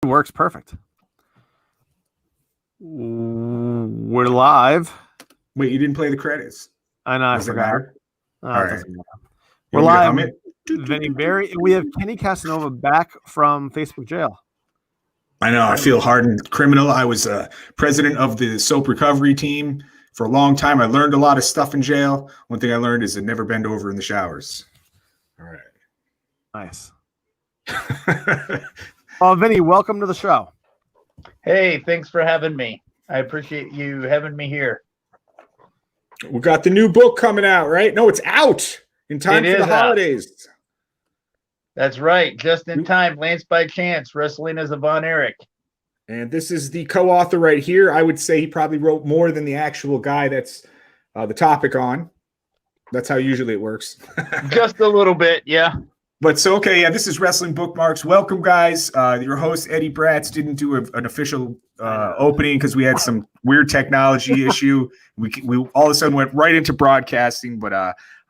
It works perfect. We're live. Wait, you didn't play the credits? I know. I Does it forgot. matter? All right. Doesn't matter. You We're want me to hum live. it? Vinny Barry. We have Kenny Casanova back from Facebook jail. I know. I feel hardened criminal. I was president of the soap recovery team for a long time. I learned a lot of stuff in jail. One thing I learned is to never bend over in the showers. All right. Nice. Vinny, welcome to the show. Hey, thanks for having me. I appreciate you having me here. We got the new book coming out, right? No, it's out in time for the holidays. That's right. Just in time. Lance by Chance, Wrestling as a Von Erich. And this is the co-author right here. I would say he probably wrote more than the actual guy that's the topic on. That's how usually it works. Just a little bit, yeah. But so, okay, yeah, this is Wrestling Bookmarks. Welcome, guys. Your host, Eddie Bratz, didn't do an official opening because we had some weird technology issue. We all of a sudden went right into broadcasting, but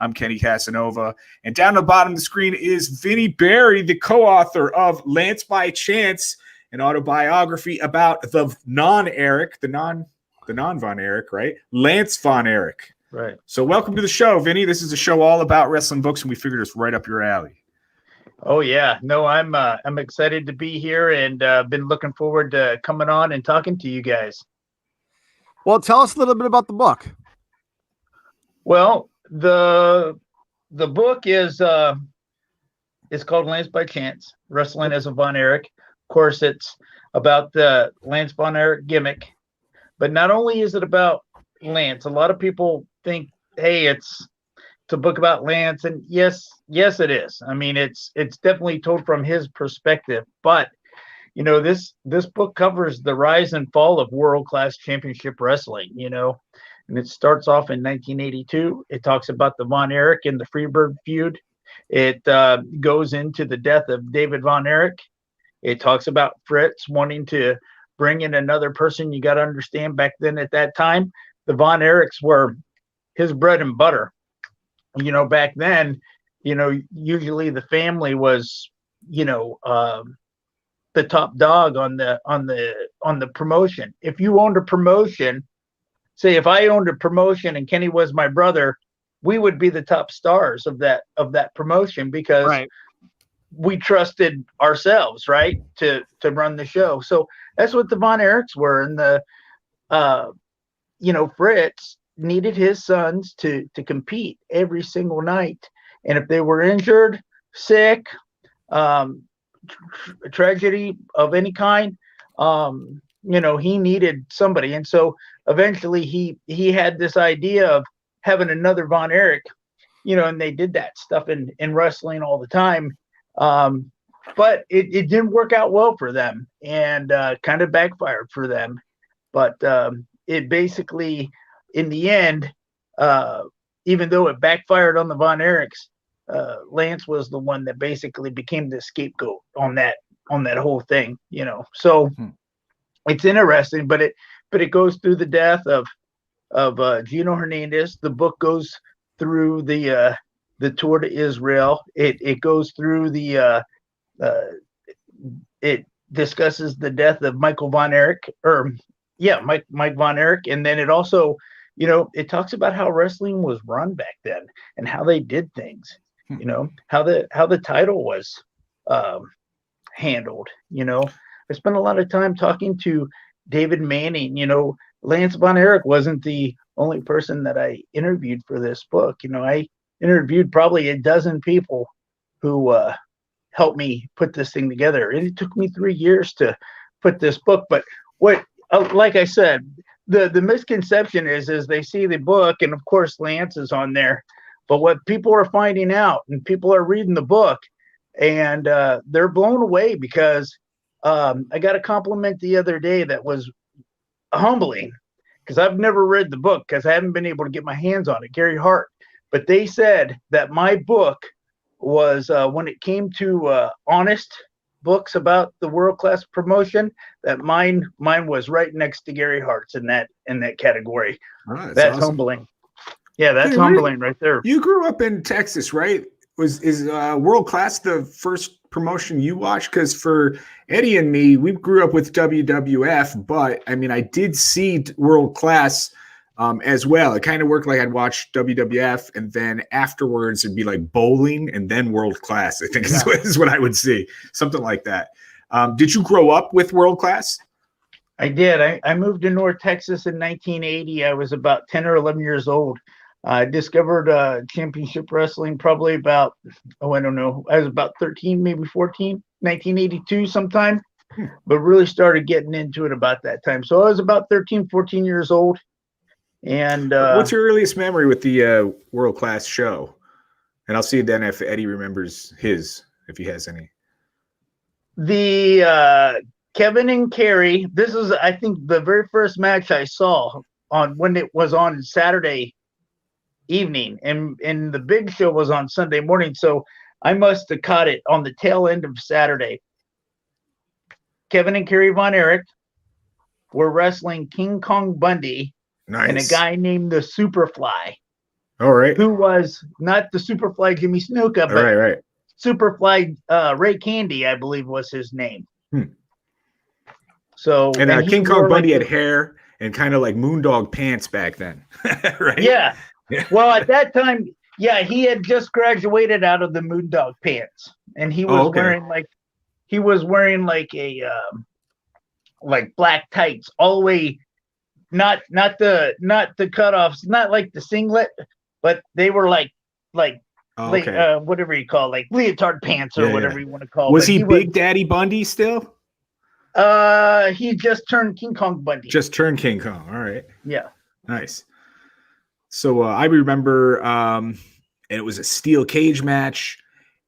I'm Kenny Casanova. And down the bottom of the screen is Vinny Barry, the co-author of Lance by Chance, an autobiography about the non-Eric, the non-Von Erich, right? Lance Von Erich. Right. So welcome to the show, Vinny. This is a show all about wrestling books, and we figured it's right up your alley. Oh yeah, no, I'm excited to be here and been looking forward to coming on and talking to you guys. Well, tell us a little bit about the book. Well, the book is called Lance by Chance, Wrestling as a Von Erich. Of course, it's about the Lance Von Erich gimmick, but not only is it about Lance. A lot of people think, hey, it's a book about Lance, and yes it is. I mean, it's definitely told from his perspective, but you know, this book covers the rise and fall of world-class championship wrestling, you know, and it starts off in 1982. It talks about the Von Erich and the Freebird feud. It goes into the death of David Von Erich. It talks about Fritz wanting to bring in another person. You got to understand, back then at that time, the Von Erichs were his bread and butter. You know, back then, you know, usually the family was, you know, the top dog on the promotion. If you owned a promotion, say if I owned a promotion and Kenny was my brother, we would be the top stars of that promotion because we trusted ourselves, right, to run the show. So that's what the Von Erichs were, and the you know, Fritz needed his sons to compete every single night. And if they were injured, sick, tragedy of any kind, you know, he needed somebody. And so eventually he had this idea of having another Von Erich, you know, and they did that stuff in wrestling all the time. But it didn't work out well for them, and kind of backfired for them. But it basically, in the end, even though it backfired on the Von Erichs, Lance was the one that basically became the scapegoat on that whole thing, you know. So it's interesting, but it goes through the death of Gino Hernandez. The book goes through the tour to Israel. It goes through it discusses the death of Michael Von Erich, Mike Von Erich, and then it also, you know, it talks about how wrestling was run back then and how they did things, you know, how the title was handled. You know, I spent a lot of time talking to David Manning. You know, Lance Von Erich wasn't the only person that I interviewed for this book. You know, I interviewed probably a dozen people who helped me put this thing together. It took me 3 years to put this book, but what, like I said, the misconception is they see the book, and of course Lance is on there, but what people are finding out, and people are reading the book, and they're blown away because I got a compliment the other day that was humbling, because I've never read the book because I haven't been able to get my hands on it, Gary Hart. But they said that my book was, when it came to honest books about the world-class promotion, that mine was right next to Gary Hart's in that category. Right, that's awesome. humbling. Yeah, that's humbling right there. You grew up in Texas, right? is World Class the first promotion you watched? Because for Eddie and me, we grew up with WWF, but I mean, I did see World Class as well. It kind of worked like I'd watch WWF, and then afterwards it'd be like bowling, and then World Class. I think is what I would see, something like that. Did you grow up with World Class? I did. I moved to North Texas in 1980. I was about 10 or 11 years old. I discovered championship wrestling probably about, I don't know, I was about 13, maybe 14, 1982 sometime, but really started getting into it about that time. So I was about 13, 14 years old. And what's your earliest memory with the World Class show? And I'll see then if Eddie remembers his, if he has any. The Kevin and Kerry, this is, I think, the very first match I saw on when it was on Saturday evening, and the big show was on Sunday morning, so I must have caught it on the tail end of Saturday. Kevin and Kerry Von Erich were wrestling King Kong Bundy and a guy named the Superfly. All right. Who was not the Superfly Jimmy Snuka, but right. Superfly Ray Candy, I believe was his name. So and King Kong Bundy had hair and kind of like Moondog pants back then, right? Yeah. Well, at that time, yeah, he had just graduated out of the Moondog pants, and he was wearing like a like black tights all the way, not the cutoffs, not like the singlet, but they were like whatever you call, like leotard pants or whatever you want to call. Was he Big Daddy Bundy still? He just turned King Kong Bundy. Just turned King Kong. All right. Yeah. Nice. So I remember it was a steel cage match,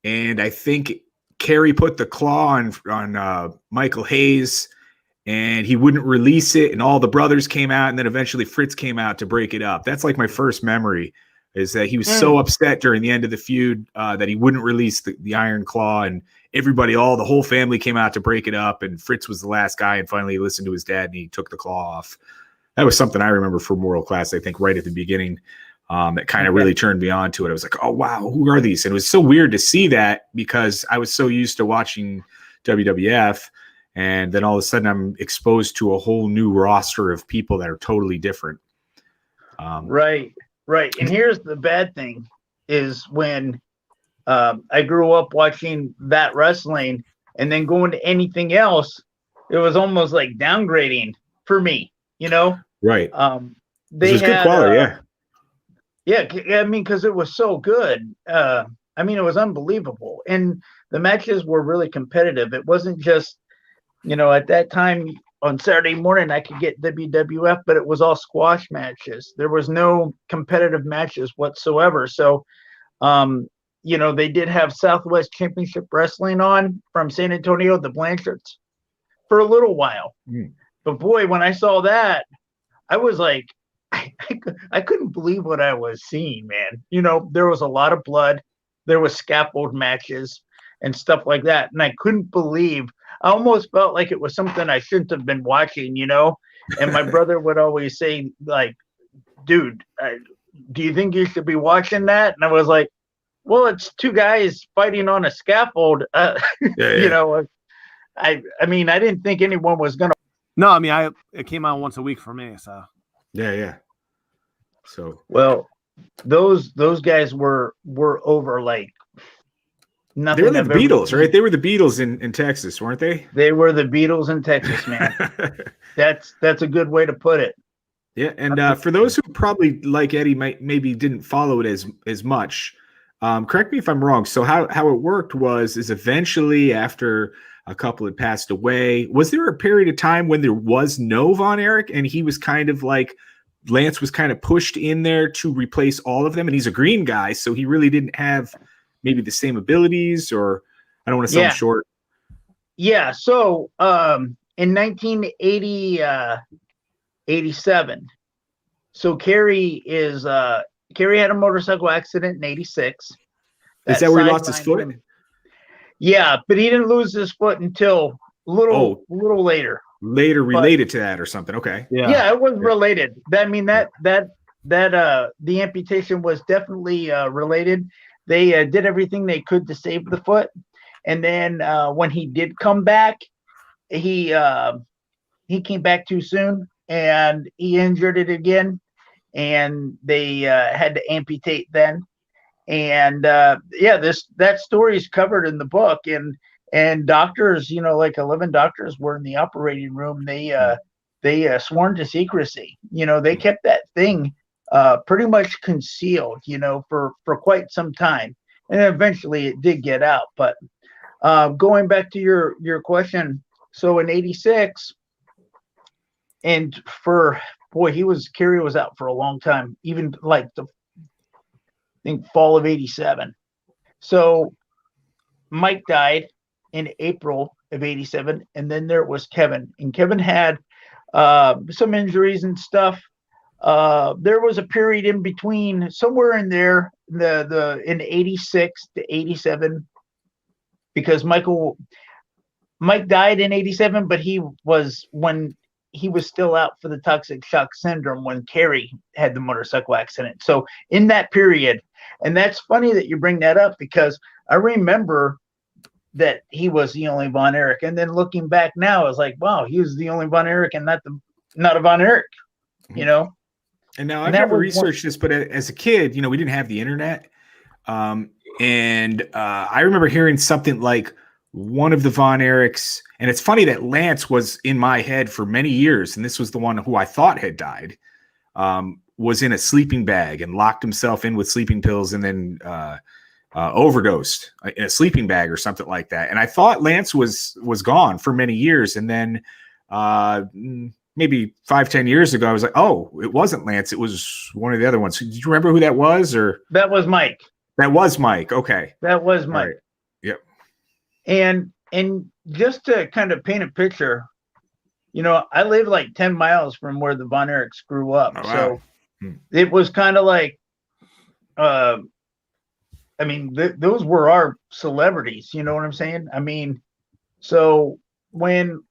and I think Kerry put the claw on Michael Hayes, and he wouldn't release it, and all the brothers came out, and then eventually Fritz came out to break it up. That's like my first memory, is that he was so upset during the end of the feud that he wouldn't release the Iron Claw, and everybody, the whole family came out to break it up, and Fritz was the last guy, and finally he listened to his dad, and he took the claw off. That was something I remember from World Class, I think, right at the beginning. That kind of really turned me on to it. I was like, oh, wow, who are these? And it was so weird to see that because I was so used to watching WWF. And then all of a sudden I'm exposed to a whole new roster of people that are totally different. Right. And here's the bad thing is when I grew up watching that wrestling and then going to anything else, it was almost like downgrading for me, you know? Right. They had good quality, yeah, I mean, because it was so good. I mean, it was unbelievable. And the matches were really competitive. It wasn't just, at that time on Saturday morning, I could get WWF, but it was all squash matches. There was no competitive matches whatsoever. So, they did have Southwest Championship Wrestling on from San Antonio, the Blanchards, for a little while. But boy, when I saw that, I was like, I couldn't believe what I was seeing, man. There was a lot of blood. There was scaffold matches and stuff like that. And I couldn't believe, I almost felt like it was something I shouldn't have been watching, And my brother would always say, like, dude, do you think you should be watching that? And I was like, well, it's two guys fighting on a scaffold. I mean, I didn't think anyone was going to. No, I mean, it came out once a week for me, so. Yeah. So well, those guys were over like nothing. They were the Beatles, right? They were the Beatles in Texas, weren't they? They were the Beatles in Texas, man. That's a good way to put it. Yeah, and for those who probably like Eddie maybe didn't follow it as much, correct me if I'm wrong. So how it worked is eventually after a couple had passed away, was there a period of time when there was no Von Erich and he was kind of like Lance was kind of pushed in there to replace all of them, and he's a green guy, so he really didn't have maybe the same abilities, or I don't want to sound short. Yeah. So in 1987, so Kerry had a motorcycle accident in 86. Is that where he lost his foot? Yeah, but he didn't lose his foot until little later. Later related to that or something. Okay. Yeah, it was related. I mean, that the amputation was definitely related. they did everything they could to save the foot. And then when he did come back, he came back too soon and he injured it again, and they had to amputate then. And that story is covered in the book, and doctors, like 11 doctors were in the operating room. They sworn to secrecy. They kept that thing pretty much concealed, for quite some time, and eventually it did get out. But going back to your question, so in '86, and Kerry was out for a long time, even like I think fall of '87. So Mike died in April of '87, and then there was Kevin, and Kevin had some injuries and stuff. There was a period in between, somewhere in there, in '86 to '87, because Mike died in '87, but when he was still out for the toxic shock syndrome when Kerry had the motorcycle accident. So in that period, and that's funny that you bring that up, because I remember that he was the only Von Erich, and then looking back now, I was like, wow, he was the only Von Erich and not a Von Erich, And now I've never researched this, but as a kid, we didn't have the internet. And I remember hearing something like one of the Von Erichs, and it's funny that Lance was in my head for many years, and this was the one who I thought had died, was in a sleeping bag and locked himself in with sleeping pills, and then overdosed in a sleeping bag or something like that. And I thought Lance was gone for many years, and then maybe 5-10 years ago, I was like, oh, it wasn't Lance, it was one of the other ones. Did you remember who that was? Or that was Mike? That was Mike. Okay, that was Mike. Right. Yep. And just to kind of paint a picture, I live like 10 miles from where the Von Erichs grew up. Oh, wow. So it was kind of like, those were our celebrities. You know what I'm saying? So when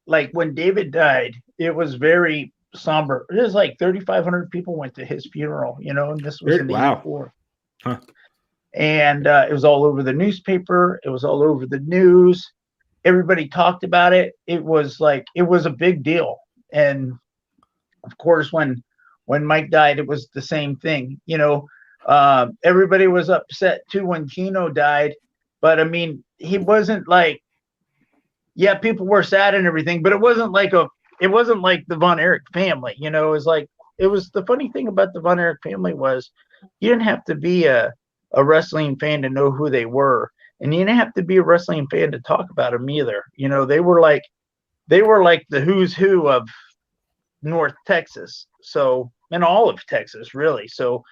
David died, it was very somber. It was like 3,500 people went to his funeral, and this was in '84. Huh. And it was all over the newspaper. It was all over the news. Everybody talked about it. It was a big deal. And of course, when Mike died, it was the same thing. Everybody was upset too when Gino died. But he wasn't like, yeah, people were sad and everything, but it wasn't like the Von Erich family. It was the funny thing about the Von Erich family was you didn't have to be a wrestling fan to know who they were, and you didn't have to be a wrestling fan to talk about them either. They were like the who's who of North Texas, so, and all of Texas really. So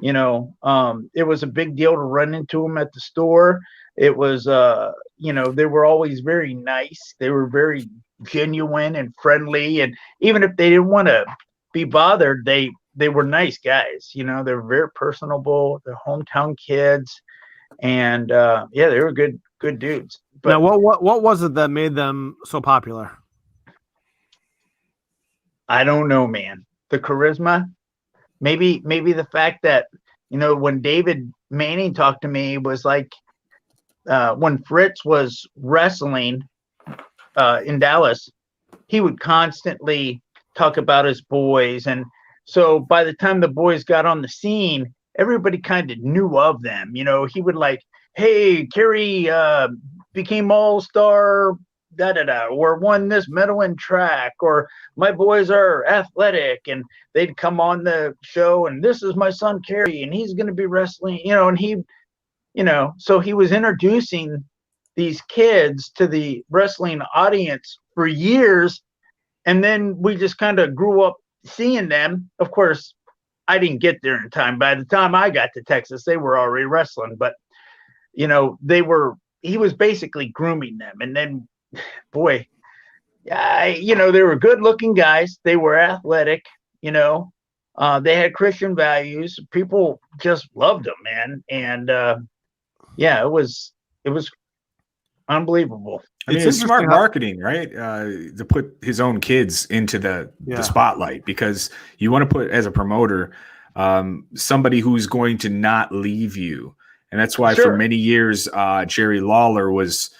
it was a big deal to run into them at the store. It was they were always very nice. They were very genuine and friendly, and even if they didn't want to be bothered, they were nice guys. They were very personable. They're hometown kids, and they were good dudes. But now, what was it that made them so popular? I don't know, man. The charisma, maybe the fact that when David Manning talked to me, was like when Fritz was wrestling in Dallas, he would constantly talk about his boys. And so by the time the boys got on the scene, everybody kind of knew of them. He would like, hey, Kerry became all-star, or won this medal in track, or my boys are athletic, and they'd come on the show, and this is my son Kerry, and he's going to be wrestling, and he, so he was introducing these kids to the wrestling audience for years. And then we just kind of grew up seeing them. Of course, I didn't get there in time. By the time I got to Texas, they were already wrestling, but he was basically grooming them. And then, boy, they were good looking guys. They were athletic, they had Christian values. People just loved them, man. And it was unbelievable. It's smart marketing, right? To put his own kids into the spotlight, because you want to put, as a promoter, somebody who's going to not leave you. And that's why Sure. for many years, Jerry Lawler was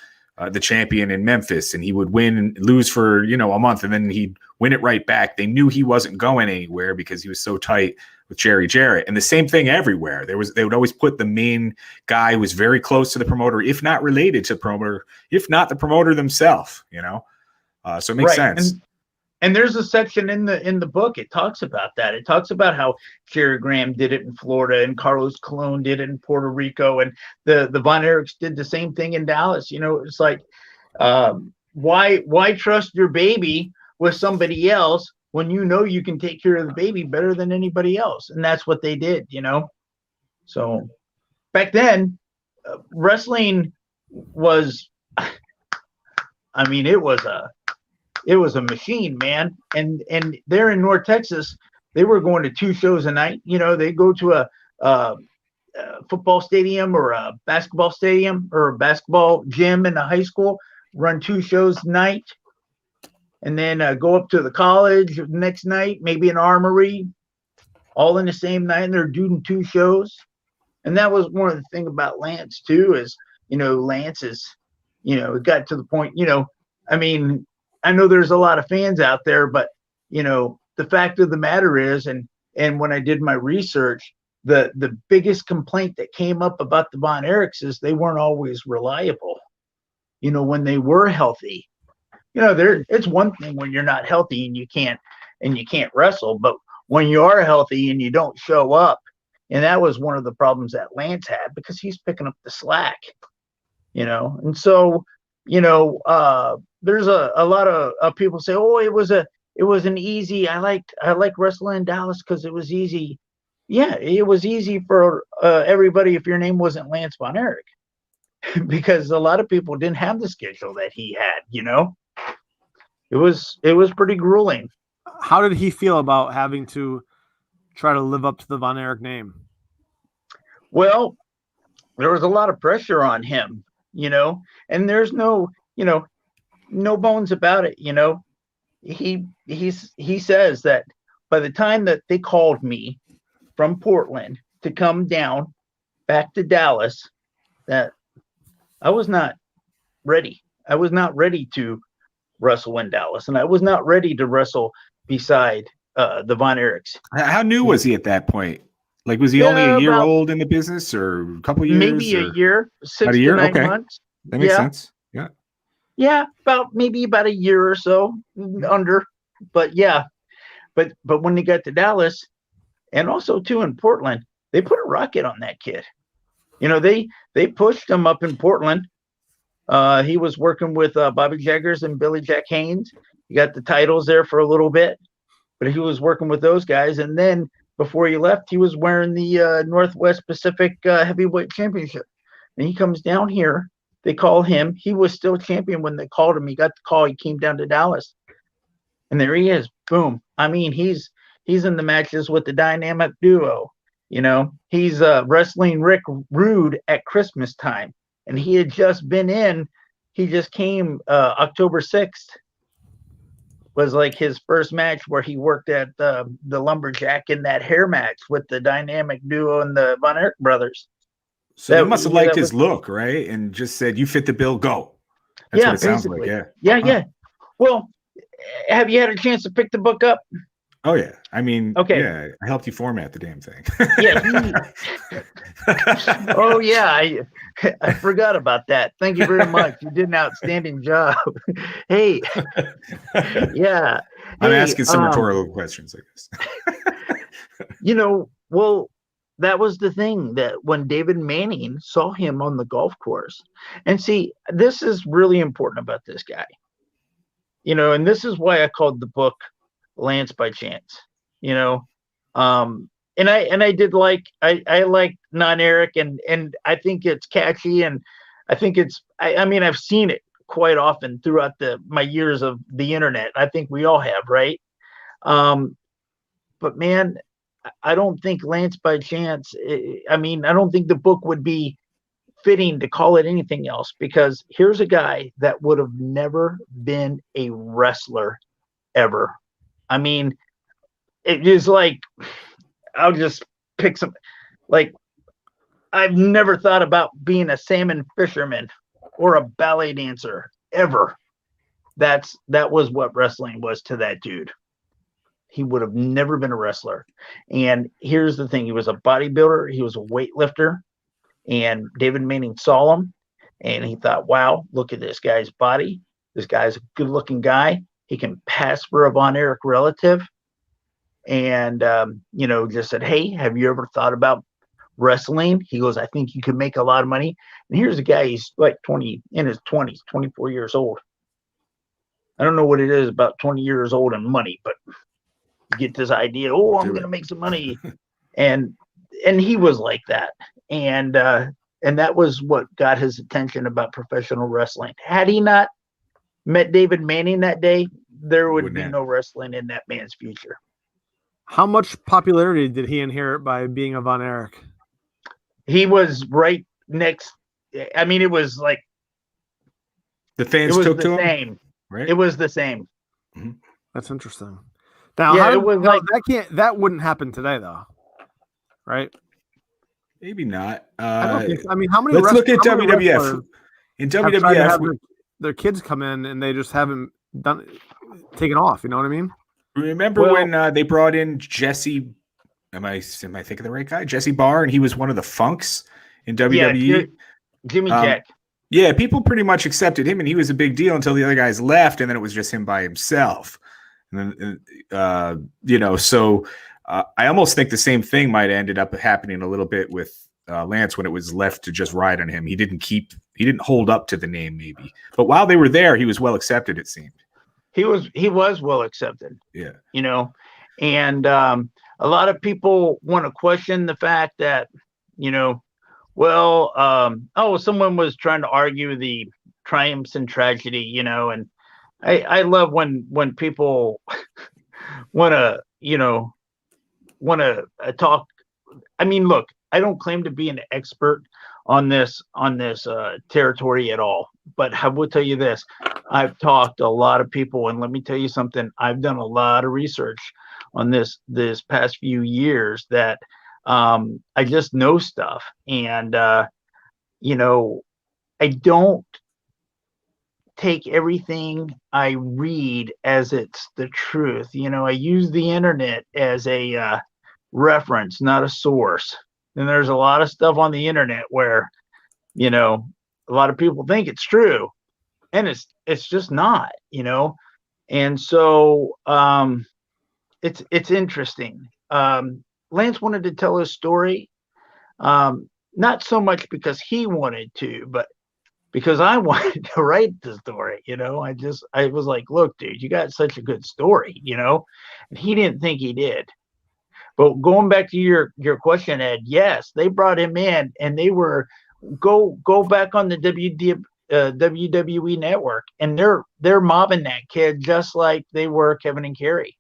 the champion in Memphis, and he would win and lose for, a month, and then he'd win it right back. They knew he wasn't going anywhere because he was so tight with Jerry Jarrett. And the same thing everywhere. They would always put the main guy who was very close to the promoter, if not related to the promoter, if not the promoter themselves, so it makes sense. And there's a section in the book. It talks about that. It talks about how Jerry Graham did it in Florida and Carlos Colon did it in Puerto Rico, and the Von Erichs did the same thing in Dallas. It's like, why trust your baby with somebody else when you can take care of the baby better than anybody else? And that's what they did. So back then, wrestling was, it was a machine, man. And there in North Texas, they were going to 2 shows a night. They go to a football stadium or a basketball stadium or a basketball gym in a high school, run 2 shows a night, and then go up to the college the next night, maybe an armory, all in the same night, and they're doing 2 shows. And that was one of the things about Lance too, is, Lance is, it got to the point, I know there's a lot of fans out there, but the fact of the matter is, and when I did my research, the biggest complaint that came up about the Von Erichs is they weren't always reliable. When they were healthy, it's one thing when you're not healthy and you can't wrestle, but when you are healthy and you don't show up, and that was one of the problems that Lance had, because he's picking up the slack, and so there's a lot of people say, oh, it was an easy. I like wrestling in Dallas because it was easy. Yeah, it was easy for everybody if your name wasn't Lance Von Erich, because a lot of people didn't have the schedule that he had. It was pretty grueling. How did he feel about having to try to live up to the Von Erich name? Well, there was a lot of pressure on him, and there's no bones about it. He says that by the time that they called me from Portland to come down back to Dallas, that I was not ready. I was not ready to wrestle in Dallas, and I was not ready to wrestle beside the Von Erichs. How new was he at that point? Like, was he only a year old in the business, or a couple years? Maybe a year, 6 to 9 months. That makes sense. Yeah. Yeah, maybe about a year or so under, but yeah, but when they got to Dallas, and also too in Portland, they put a rocket on that kid. They pushed him up in Portland. He was working with Bobby Jaggers and Billy Jack Haynes. He got the titles there for a little bit, but he was working with those guys. And then before he left, he was wearing the Northwest Pacific Heavyweight Championship. And he comes down here. They call him. He was still champion when they called him. He got the call. He came down to Dallas, and there he is. Boom. He's in the matches with the Dynamic Duo. He's wrestling Rick Rude at Christmas time, and he had just been in. He just came October 6th. Was like his first match where he worked at the Lumberjack in that hair match with the Dynamic Duo and the Von Erich brothers. So they must have liked his look, right? And just said, "You fit the bill, go." That's what it sounds like. Yeah. Well, have you had a chance to pick the book up? Oh yeah. Okay. Yeah, I helped you format the damn thing. Yeah. Oh yeah, I forgot about that. Thank you very much. You did an outstanding job. Hey. Yeah. I'm asking some rhetorical questions, I guess. Well, that was the thing, that when David Manning saw him on the golf course, and see, this is really important about this guy, and this is why I called the book Lance by Chance, and I did I like Von Erich, and I think it's catchy, and I think I've seen it quite often throughout my years of the internet. I think we all have, right? But man, I don't think Lance by Chance, I don't think the book would be fitting to call it anything else, because here's a guy that would have never been a wrestler ever. It is like, I'll just pick some, like I've never thought about being a salmon fisherman or a ballet dancer ever. That was what wrestling was to that dude. He would have never been a wrestler. And here's the thing: he was a bodybuilder, he was a weightlifter, and David Manning saw him, and he thought, "Wow, look at this guy's body. This guy's a good-looking guy. He can pass for a Von Erich relative." And just said, "Hey, have you ever thought about wrestling?" He goes, "I think you could make a lot of money." And here's a guy, he's like 20, in his 20s, 24 years old. I don't know what it is about 20 years old and money, but you get this idea, oh, I'm going to make some money. and he was like that. And that was what got his attention about professional wrestling. Had he not met David Manning that day, there would be no wrestling in that man's future. How much popularity did he inherit by being a Von Erich? He was right next. I mean, it was like the fans took to him. Right? It was the same. Mm-hmm. That's interesting. Now, it was like that wouldn't happen today, though, right? Maybe not. I mean, how many? Let's look at WWF. In WWF, their kids come in and they just haven't taken off. You know what I mean? Remember when they brought in Jesse? Am I thinking the right guy? Jesse Barr, and he was one of the Funks in WWE. Yeah, Jimmy Jack. Yeah, people pretty much accepted him, and he was a big deal until the other guys left, and then it was just him by himself. And then, so I almost think the same thing might have ended up happening a little bit with Lance when it was left to just ride on him. He didn't hold up to the name, maybe. But while they were there, he was well accepted, it seemed. He was well accepted. Yeah. And a lot of people want to question the fact that, someone was trying to argue the triumphs and tragedy, and I love when people want to talk. I mean, look, I don't claim to be an expert on this territory at all, but I will tell you this: I've talked to a lot of people, and let me tell you something. I've done a lot of research on this past few years that I just know stuff, and I don't take everything I read as it's the truth. I use the internet as a reference, not a source. And there's a lot of stuff on the internet where, a lot of people think it's true, and it's just not, And so it's interesting. Lance wanted to tell his story, not so much because he wanted to, but because I wanted to write the story. I was like, look, dude, you got such a good story, and he didn't think he did. But going back to your question, Ed, yes, they brought him in, and they were go back on the WWE network, and they're mobbing that kid just like they were Kevin and Kerry.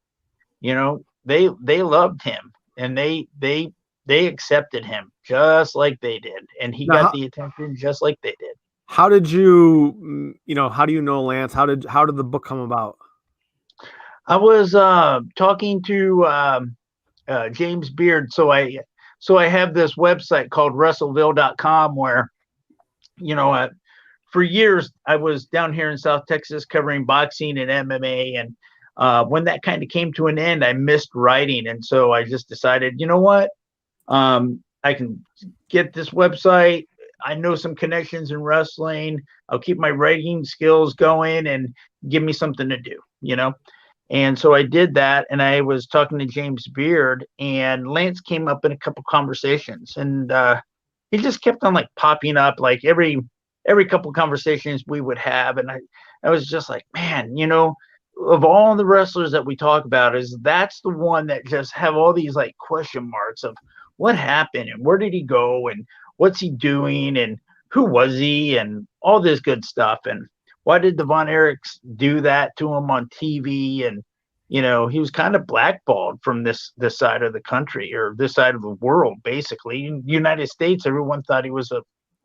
They loved him, and they accepted him just like they did, and he got the attention just like they did. How did you how do you know Lance? How did the book come about? I was talking to James Beard. So I have this website called Wrestleville.com where, for years I was down here in South Texas covering boxing and MMA. And when that kind of came to an end, I missed writing. And so I just decided, you know what? I can get this website. I know some connections in wrestling. I'll keep my writing skills going and give me something to do, And so I did that, and I was talking to James Beard, and Lance came up in a couple conversations, and he just kept on popping up every couple conversations we would have, and I was just like, man, of all the wrestlers that we talk about, that's the one that just have all these question marks of what happened and where did he go and what's he doing and who was he and all this good stuff, and why did the Von Erichs do that to him on TV? And, he was kind of blackballed from this side of the country, or this side of the world, basically. In the United States, everyone thought he was a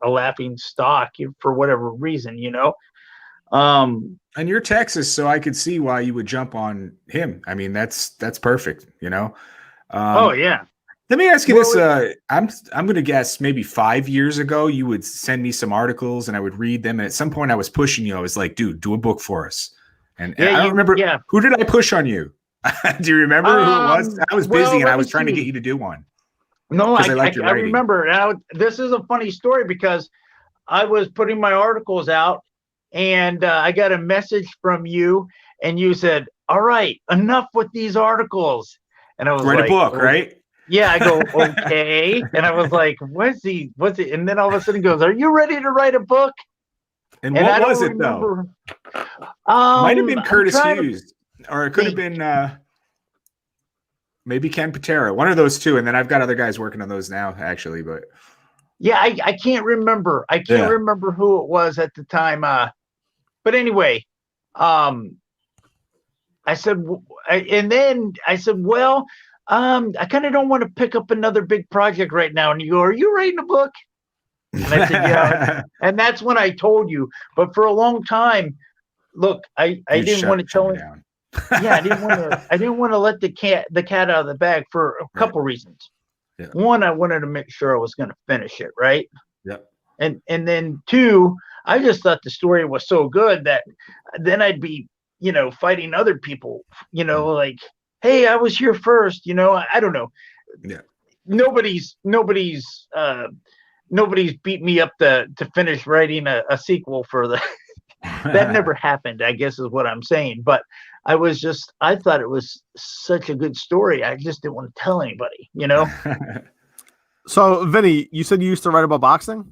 laughing stock for whatever reason, And you're Texas, so I could see why you would jump on him. I mean, that's perfect, Oh, yeah. Let me ask you Well, this. I'm going to guess maybe 5 years ago, you would send me some articles and I would read them. And at some point I was pushing you. I was like, dude, do a book for us. And I don't remember. Yeah. Who did I push on you? Do you remember who it was? I was busy and I was trying to get you to do one. No, I liked your I writing. remember. Now, this is a funny story because I was putting my articles out and I got a message from you and you said, all right, enough with these articles. And I was Write like, a book, right? Yeah, I go, okay. And I was like, what's he? And then all of a sudden he goes, are you ready to write a book? And what was it though? Might have been Curtis Hughes, or it could have been maybe Ken Patera, one of those two. And then I've got other guys working on those now, actually. But yeah, I can't remember. I can't remember who it was at the time. But anyway, I said, and then I said, well, I kind of don't want to pick up another big project right now. And you go, are you writing a book? And I said, yeah. And that's when I told you. But for a long time, look, I didn't want to tell him. Yeah, I didn't want to let the cat out of the bag for a couple reasons. Yeah. One, I wanted to make sure I was going to finish it, right? Yeah. And then two, I just thought the story was so good that then I'd be, fighting other people, like, hey, I was here first, I don't know. Yeah. Nobody's beat me up to finish writing a sequel for the that never happened, I guess is what I'm saying. But I thought it was such a good story. I just didn't want to tell anybody, So Vinny, you said you used to write about boxing?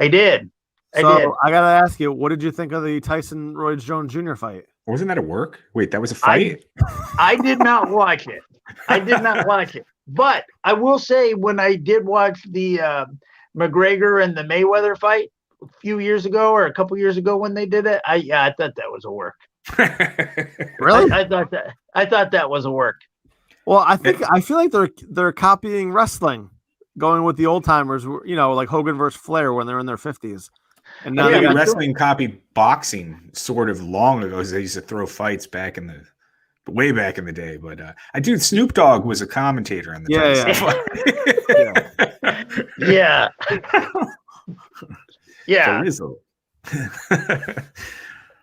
I did. So I gotta ask you, what did you think of the Tyson Roy Jones Jr. fight? Wasn't that a work? Wait, that was a fight? I did not watch it. But I will say when I did watch the McGregor and the Mayweather fight a few years ago or a couple years ago when they did it, I thought that was a work. Really? I thought that was a work. Well, I feel like they're copying wrestling, going with the old timers, like Hogan versus Flair when they're in their 50s. And now wrestling copied boxing sort of long ago. They used to throw fights way back in the day. But Snoop Dogg was a commentator on the Yeah.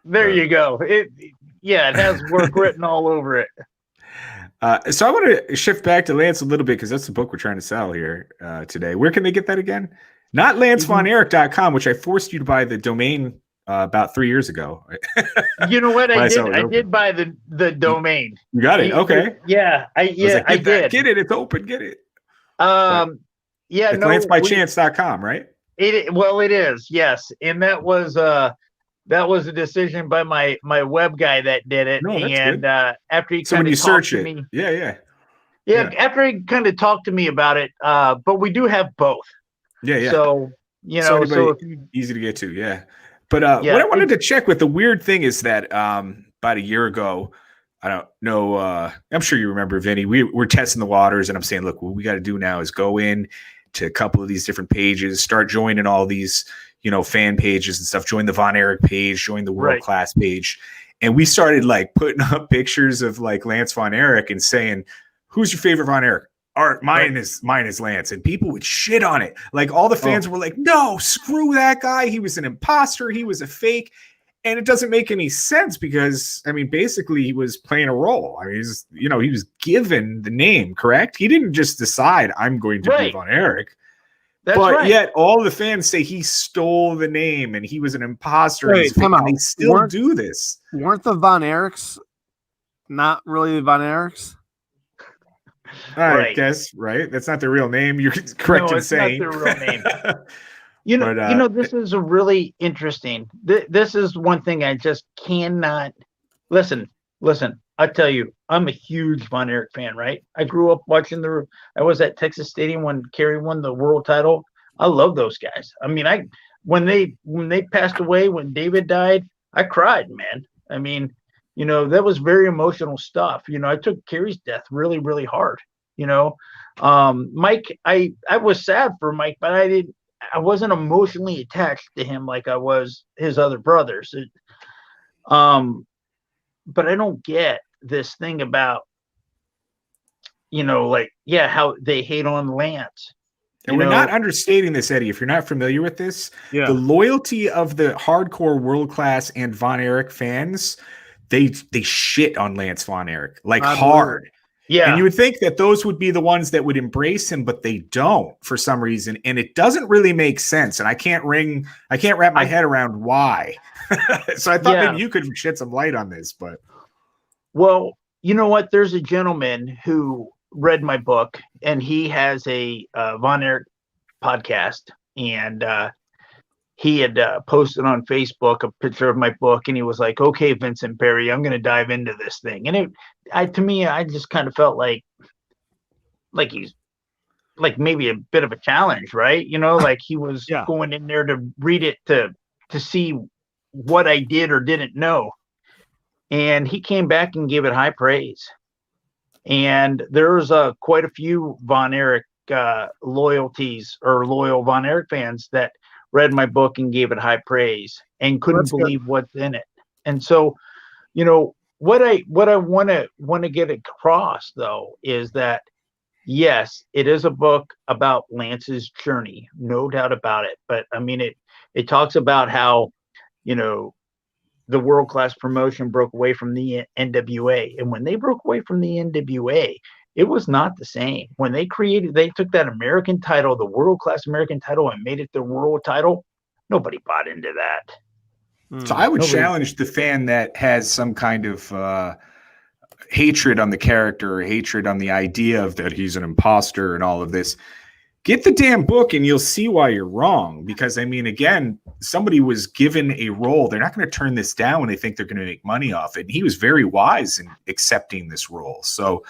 There you go. It has work written all over it. So I want to shift back to Lance a little bit because that's the book we're trying to sell here today. Where can they get that again? Not LanceVonEric.com, which I forced you to buy the domain about 3 years ago. You know what? I did buy the domain. You got it. Okay. Yeah. I did. Get it. It's open. Get it. It's LanceByChance.com, right? It is. Yes. And that was a decision by my web guy that did it. No, that's and good. After he when you search it, me, yeah. After he kind of talked to me about it, but we do have both. Yeah. So easy to get to, yeah. But what I wanted to check with, the weird thing is that about a year ago, I don't know, I'm sure you remember, Vinny, we're testing the waters, and I'm saying, look, what we got to do now is go in to a couple of these different pages, start joining all these, fan pages and stuff, join the Von Erich page, join the World Class page. And we started like putting up pictures of like Lance Von Erich and saying, who's your favorite Von Erich? Mine is Lance, and people would shit on it. Like all the fans were like, "No, screw that guy. He was an imposter. He was a fake." And it doesn't make any sense because basically he was playing a role. He was given the name, correct? He didn't just decide I'm going to be Von Erich. Yet all the fans say he stole the name and he was an imposter. Wait, and they still do this. Weren't the Von Erichs not really the Von Erichs? I guess, right? That's not their real name. You're correct in saying. Not their real name. This is a really interesting. This is one thing I just cannot listen. I tell you, I'm a huge Von Erich fan, right? I grew up watching I was at Texas Stadium when Kerry won the world title. I love those guys. When they passed away, when David died, I cried, man. That was very emotional stuff. I took Kerry's death really, really hard. Mike, I was sad for Mike, but I wasn't emotionally attached to him like I was his other brothers. But I don't get this thing about like, yeah, how they hate on Lance. And we're not understating this, Eddie. If you're not familiar with this, the loyalty of the hardcore world class and Von Erich fans, they shit on Lance Von Erich like hard. Yeah. And you would think that those would be the ones that would embrace him, but they don't for some reason. And it doesn't really make sense. And I can't wrap my head around why. So I thought maybe you could shed some light on this, but. Well, you know what? There's a gentleman who read my book, and he has a Von Erich podcast, and he had posted on Facebook a picture of my book, and he was like, "Okay, Vincent Perry, I'm going to dive into this thing." And to me, I just kind of felt like he's like maybe a bit of a challenge, right? Like he was going in there to read it to see what I did or didn't know. And he came back and gave it high praise. And there's quite a few Von Erich loyal Von Erich fans that read my book and gave it high praise and couldn't believe what's in it. And so, what I want to get across though is that yes, it is a book about Lance's journey, no doubt about it. But I mean, it talks about how, the world-class promotion broke away from the NWA. And when they broke away from the NWA, it was not the same. When they took that American title, the world-class American title, and made it the world title, nobody bought into that. So I would challenge the fan that has some kind of hatred on the character or hatred on the idea of that he's an imposter and all of this. Get the damn book and you'll see why you're wrong. Because, I mean, again, somebody was given a role. They're not going to turn this down when they think they're going to make money off it. And he was very wise in accepting this role. So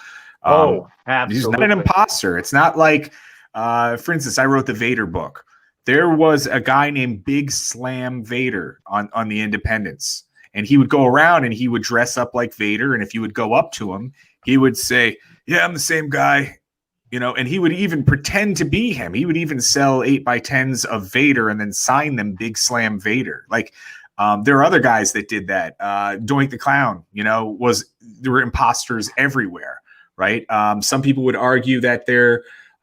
he's not an imposter. It's not like, for instance, I wrote the Vader book. There was a guy named Big Slam Vader on the Independents. And he would go around and he would dress up like Vader. And if you would go up to him, he would say, "Yeah, I'm the same guy." And he would even pretend to be him. He would even sell 8x10s of Vader and then sign them Big Slam Vader. Like there are other guys that did that. Doink the Clown, there were imposters everywhere, right? Some people would argue that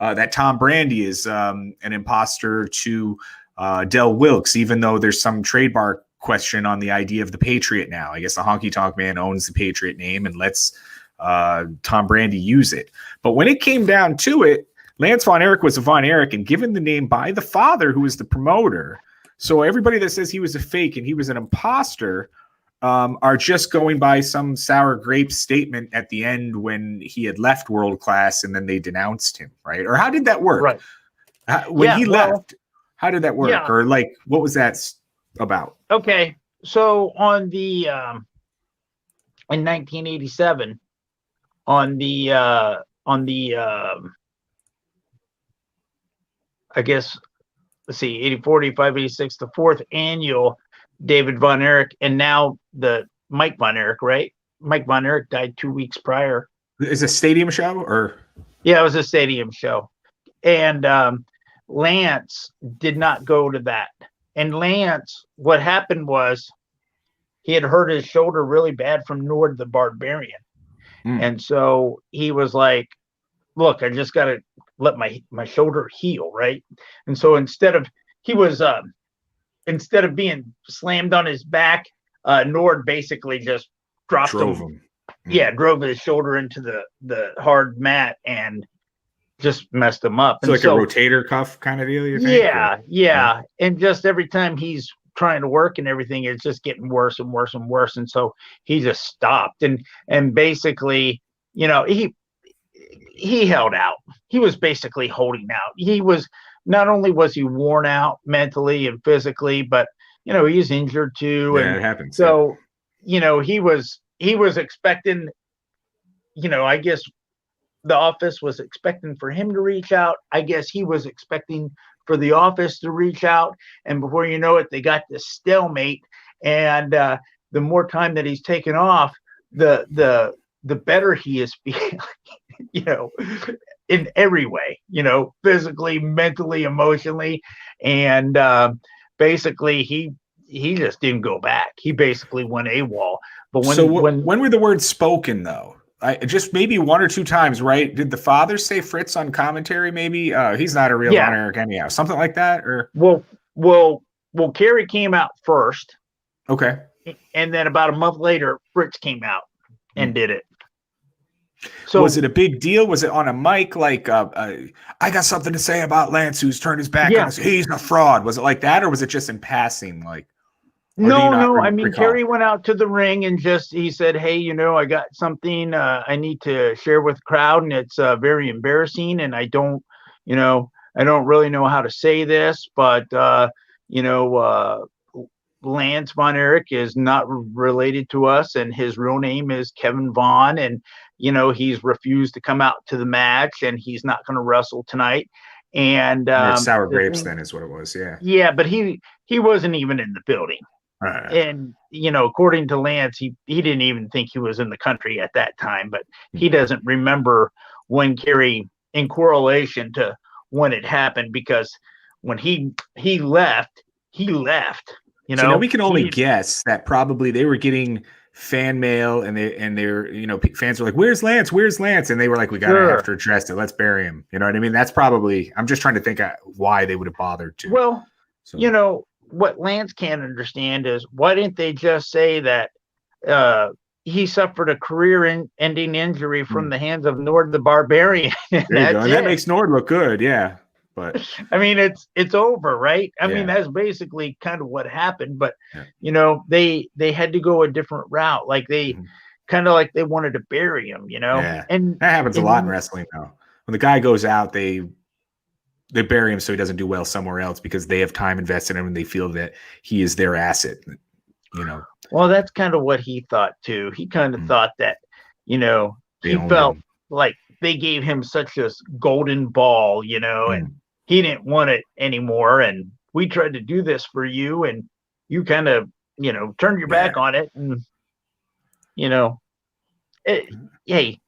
that Tom Brady is an imposter to Del Wilkes, even though there's some trademark question on the idea of the Patriot now. I guess the Honky Tonk Man owns the Patriot name and lets Tom Brady use it. But when it came down to it, Lance Von Erich was a Von Erich and given the name by the father who was the promoter. So everybody that says he was a fake and he was an imposter are just going by some sour grape statement at the end when he had left World Class and then they denounced him, right? Or how did that work? Right. When he left, how did that work? Yeah. Or like, what was that about? Okay. So on the, in 1987, on the I guess, let's see, 84, 85, 86, the fourth annual David Von Erich, and now the Mike Von Erich, right? Mike Von Erich died 2 weeks prior. Is it a stadium show or? Yeah, it was a stadium show. And Lance did not go to that. And Lance, what happened was he had hurt his shoulder really bad from Nord the Barbarian. And so he was like, look, I just got to let my shoulder heal, right? And so instead of being slammed on his back, Nord basically just drove him. Yeah, drove his shoulder into the hard mat and just messed him up. So like a rotator cuff kind of deal, you think? Yeah. And just every time he's trying to work and everything, it's just getting worse and worse and worse. And so he just stopped and basically, he held out. He was basically holding out. He was not only was he worn out mentally and physically, but he's injured too. Yeah, and it happens. So, he was expecting, I guess the office was expecting for him to reach out. I guess he was expecting for the office to reach out, and before you know it, they got this stalemate. And the more time that he's taken off, the better he is feeling, in every way, physically, mentally, emotionally, and basically he just didn't go back. He basically went AWOL. But when were the words spoken though? just maybe one or two times, right? Did the father say Fritz on commentary? Maybe he's not a real Von Erich anyhow, something like that, or well, Kerry came out first, okay, and then about a month later, Fritz came out and did it. So was it a big deal? Was it on a mic? Like, I got something to say about Lance, who's turned his back on us. He's a fraud. Was it like that, or was it just in passing? Like, no. I mean, Kerry went out to the ring and he said, "Hey, I got something I need to share with the crowd, and it's very embarrassing, and I don't really know how to say this, but Lance Von Erich is not related to us, and his real name is Kevin Vaughn, and he's refused to come out to the match, and he's not going to wrestle tonight." And sour grapes then is what it was. Yeah, but he wasn't even in the building. And according to Lance, he didn't even think he was in the country at that time, but he doesn't remember when Kerry, in correlation to when it happened, because when he left. So now we can only guess that probably they were getting fan mail, and they're fans were like, "Where's Lance? Where's Lance?" And they were like, "We gotta have to address it. Let's bury him." You know what I mean? That's probably. I'm just trying to think why they would have bothered to. Well, what Lance can't understand is, why didn't they just say that he suffered a career-ending injury from the hands of Nord the Barbarian? There you go. And that makes Nord look good, yeah. But I mean, it's over, right? I mean, that's basically kind of what happened. But they had to go a different route. Like they kind of like they wanted to bury him, And that happens a lot in wrestling now. When the guy goes out, they bury him so he doesn't do well somewhere else because they have time invested in him and they feel that he is their asset. Well, that's kind of what he thought too. He kind of thought that, he felt like they gave him such a golden ball, and he didn't want it anymore. And we tried to do this for you, and you kind of, turned your back on it. And, hey,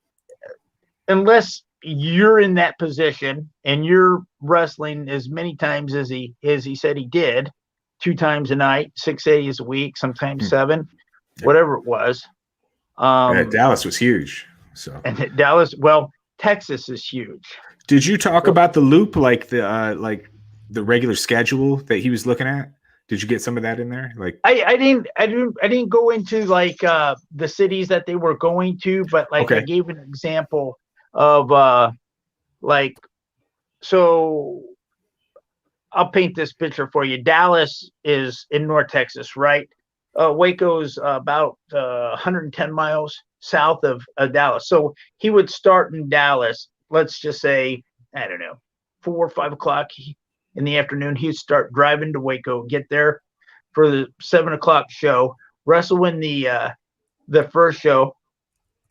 unless you're in that position and you're wrestling as many times as he said he did, 2 times a night, 6 days a week, sometimes 7, whatever it was. Dallas was huge. So and Dallas, well, Texas is huge. Did you talk about the loop, like the regular schedule that he was looking at? Did you get some of that in there? Like I didn't go into like the cities that they were going to, but like I gave an example of so I'll paint this picture for you. Dallas is in North Texas, right? Waco's about 110 miles south of Dallas. So he would start in Dallas, let's just say, I don't know, 4 or 5 o'clock in the afternoon. He'd start driving to Waco, get there for the 7 o'clock show, wrestle in the first show,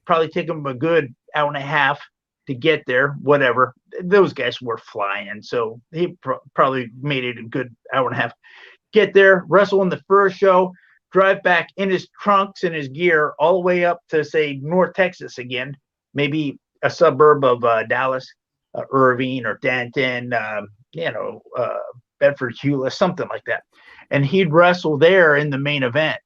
probably take him a good hour and a half to get there, whatever. Those guys were flying, so he probably made it a good hour and a half. Get there, wrestle in the first show, drive back in his trunks and his gear all the way up to, say, North Texas again, maybe a suburb of Dallas, Irving or Denton, Bedford Hewlett, something like that. And he'd wrestle there in the main event.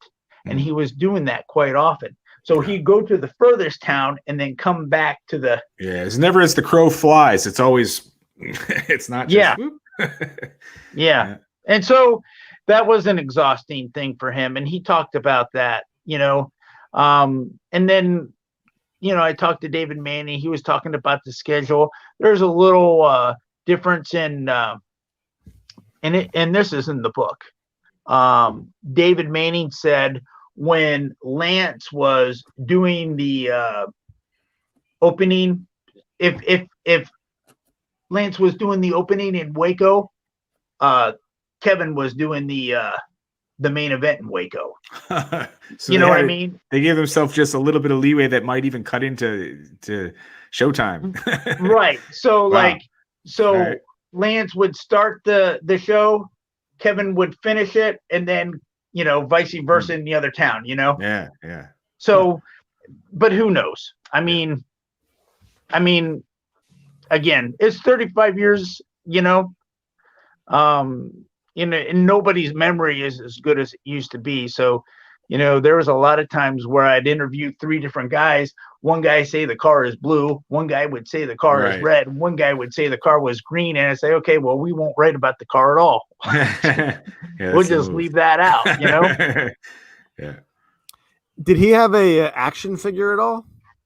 And he was doing that quite often. So he'd go to the furthest town and then come back to the. Yeah, it's never as the crow flies. It's always, it's not just. Yeah. And so that was an exhausting thing for him. And he talked about that, and then, I talked to David Manning. He was talking about the schedule. There's a little difference in it, and this is in the book. David Manning said when Lance was doing the opening, if Lance was doing the opening in Waco, Kevin was doing the main event in Waco. So what I mean? They gave themselves just a little bit of leeway that might even cut into Showtime. Right. So right. Lance would start the show, Kevin would finish it, and then vice versa in the other town. Yeah. So, but who knows? I mean, again, it's 35 years. And nobody's memory is as good as it used to be. So, there was a lot of times where I'd interview 3 different guys. One guy say the car is blue. One guy would say the car is red. And one guy would say the car was green. And I say, okay, well, we won't write about the car at all. We'll just leave that out, Yeah. Did he have a action figure at all?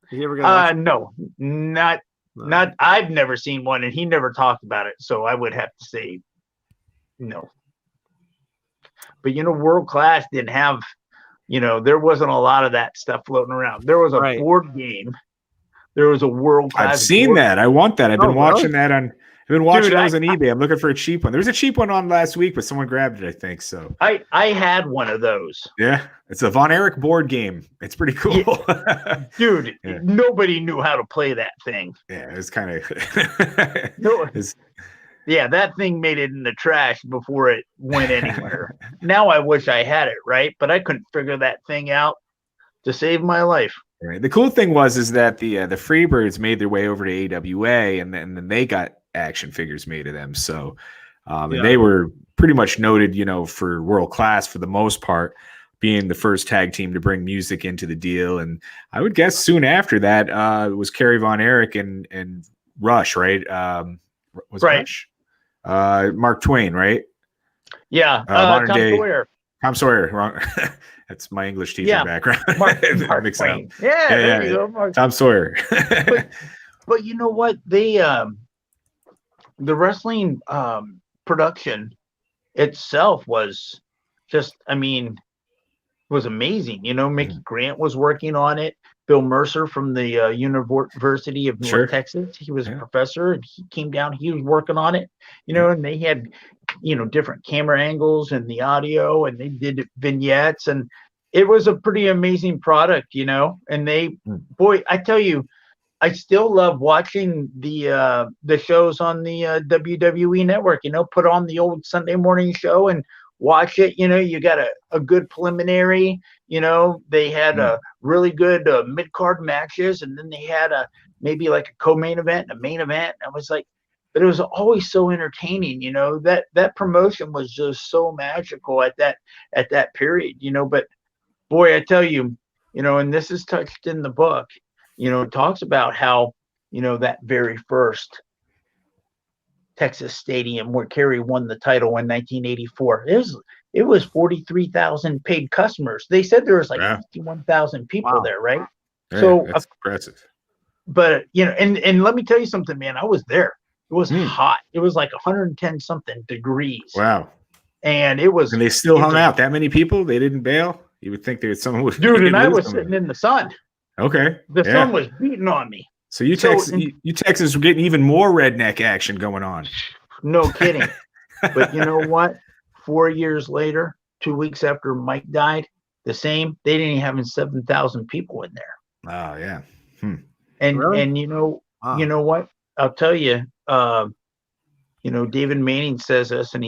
Did he ever get no, not. I've never seen one, and he never talked about it. So I would have to say no. But World Class didn't have, there wasn't a lot of that stuff floating around. There was a board game. There was a World Class. I've seen that. I want that. I've been watching that on. I've been watching those on eBay. I'm looking for a cheap one. There was a cheap one on last week, but someone grabbed it, I think. So I had one of those. Yeah, it's a Von Erich board game. It's pretty cool. Yeah. Dude, nobody knew how to play that thing. Yeah, it was kind of. No. Yeah, that thing made it in the trash before it went anywhere. Now I wish I had it, right? But I couldn't figure that thing out to save my life. Right. The cool thing is that the Freebirds made their way over to AWA, and then they got action figures made of them. So and they were pretty much noted, for World Class for the most part, being the first tag team to bring music into the deal. And I would guess soon after that, it was Kerry Von Erich and Rush, right? Was Rush? Mark Twain, right? Yeah. Tom Sawyer. Tom Sawyer. Wrong. That's my English teacher background. Mark Twain. Yeah, there you go. Mark. Tom Sawyer. but you know what? They the wrestling production itself was just, was amazing. Mickey Grant was working on it. Bill Mercer from the University of North Texas. He was a professor, and he came down. He was working on it, and they had, different camera angles and the audio, and they did vignettes, and it was a pretty amazing product, and they, boy, I tell you, I still love watching the shows on the WWE network, put on the old Sunday morning show and watch it. You got a good preliminary, they had a really good mid-card matches, and then they had maybe like a co-main event, a main event. I was like, but it was always so entertaining, that promotion was just so magical at that period, but boy, I tell you, and this is touched in the book, it talks about how, that very first Texas Stadium where Kerry won the title in 1984. It was 43,000 paid customers. They said there was like 51,000 people there, right? Yeah, so that's impressive. But and let me tell you something, man. I was there. It was hot. It was like 110 something degrees. Wow. And it was. And they still hung out. That many people? They didn't bail? You would think someone would. Dude, and I was sitting in the sun. Okay. The sun was beating on me. So you Texans were getting even more redneck action going on. No kidding. But you know what? 4 years later, 2 weeks after Mike died, they didn't even have 7,000 people in there. Oh yeah. And really? And you know what? I'll tell you. David Manning says this, and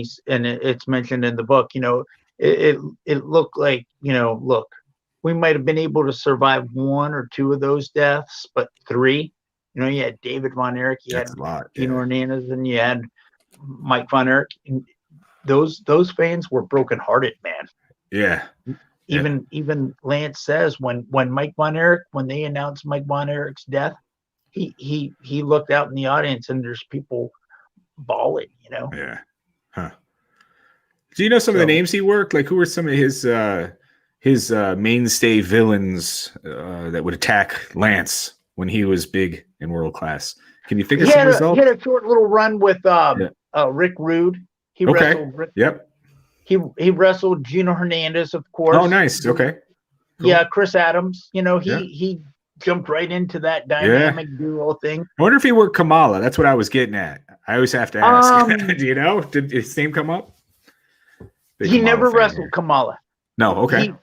it's mentioned in the book. It looked like look, we might have been able to survive 1 or 2 of those deaths, but 3. You had David Von Erich, you had Hernandez, and you had Mike Von Erich. And those fans were brokenhearted, man. Yeah. Even Lance says when Mike Von Erich, when they announced Mike Von Erich's death, he looked out in the audience and there's people bawling. Yeah. Huh. Do you know some of the names he worked? Like, who were some of his mainstay villains that would attack Lance when he was big in World Class? Can you think of some results? He had a short little run with Rick Rude. He wrestled Rick. Yep. He wrestled Gino Hernandez, of course. Oh, nice. Okay. Cool. Yeah, Chris Adams. He jumped right into that dynamic duo thing. I wonder if he worked Kamala. That's what I was getting at. I always have to ask. Do you know? Did his name come up? He never wrestled Kamala. No. Okay.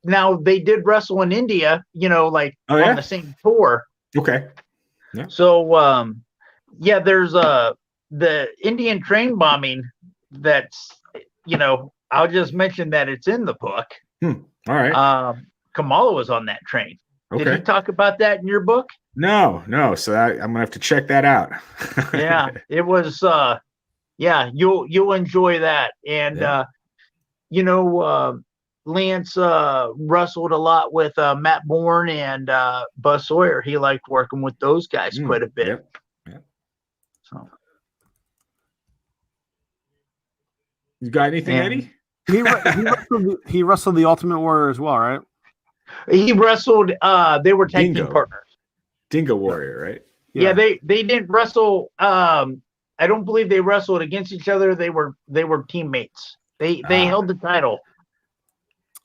Now they did wrestle in India. On the same tour. Okay. Yeah. So there's the Indian train bombing. That's I'll just mention that it's in the book. All right. Kamala was on that train. Okay. Did he talk about that in your book? No. So I'm gonna have to check that out. Yeah, it was. You'll enjoy that, and Lance wrestled a lot with Matt Bourne and Buzz Sawyer. He liked working with those guys quite a bit. Yep. So, you got anything, Eddie? He wrestled the Ultimate Warrior as well, right? He wrestled. They were tag team partners. Dingo Warrior, right? Yeah, they didn't wrestle. I don't believe they wrestled against each other. They were teammates. They held the title.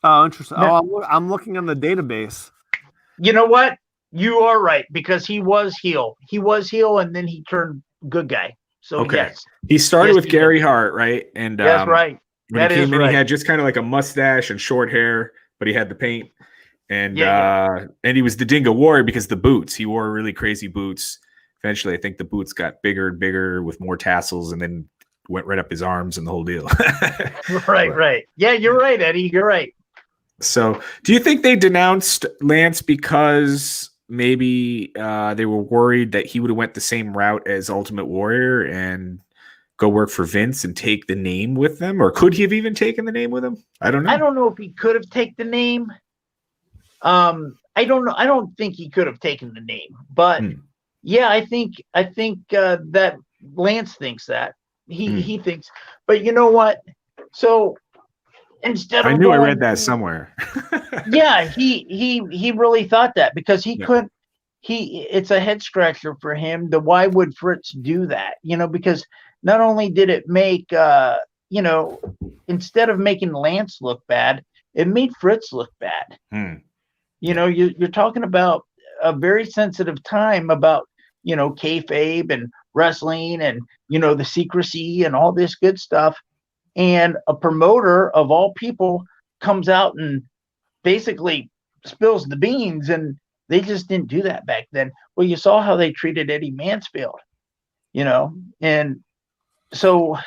Oh, interesting. Oh, I'm looking on the database. You know what? You are right, because he was heel. He was heel, and then he turned good guy. So yes, he started with Gary Hart, right? And that's right. When he came in, he had just kind of like a mustache and short hair, but he had the paint. And and he was the Dingo Warrior because the boots. He wore really crazy boots. Eventually, I think the boots got bigger and bigger with more tassels, and then went right up his arms and the whole deal. Right. Yeah, you're right, Eddie. You're right. So, do you think they denounced Lance because maybe they were worried that he would have went the same route as Ultimate Warrior and go work for Vince and take the name with them? Or could he have even taken the name with him? I don't know. I don't know if he could have taken the name. I don't know. I don't think he could have taken the name, but yeah, I think that Lance thinks that he thinks, but you know what? So instead of I read that somewhere. Yeah, he really thought that because he couldn't. It's a head scratcher for him. Why would Fritz do that? Because not only did it make instead of making Lance look bad, it made Fritz look bad. You're talking about a very sensitive time about, kayfabe and wrestling and, the secrecy and all this good stuff. And a promoter of all people comes out and basically spills the beans, and they just didn't do that back then. Well, you saw how they treated Eddie Mansfield, and so,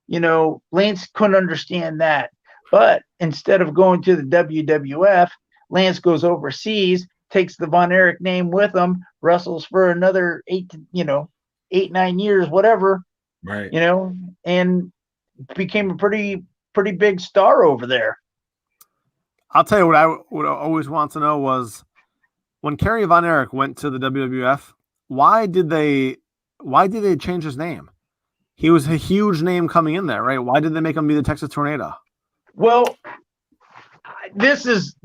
Lance couldn't understand that. But instead of going to the WWF, Lance goes overseas, takes the Von Erich name with him, wrestles for another 9 years, whatever, right? And became a pretty big star over there. I'll tell you what I would always want to know was when Kerry Von Erich went to the WWF, why did they change his name? He was a huge name coming in there, right? Why did they make him be the Texas Tornado? Well, this is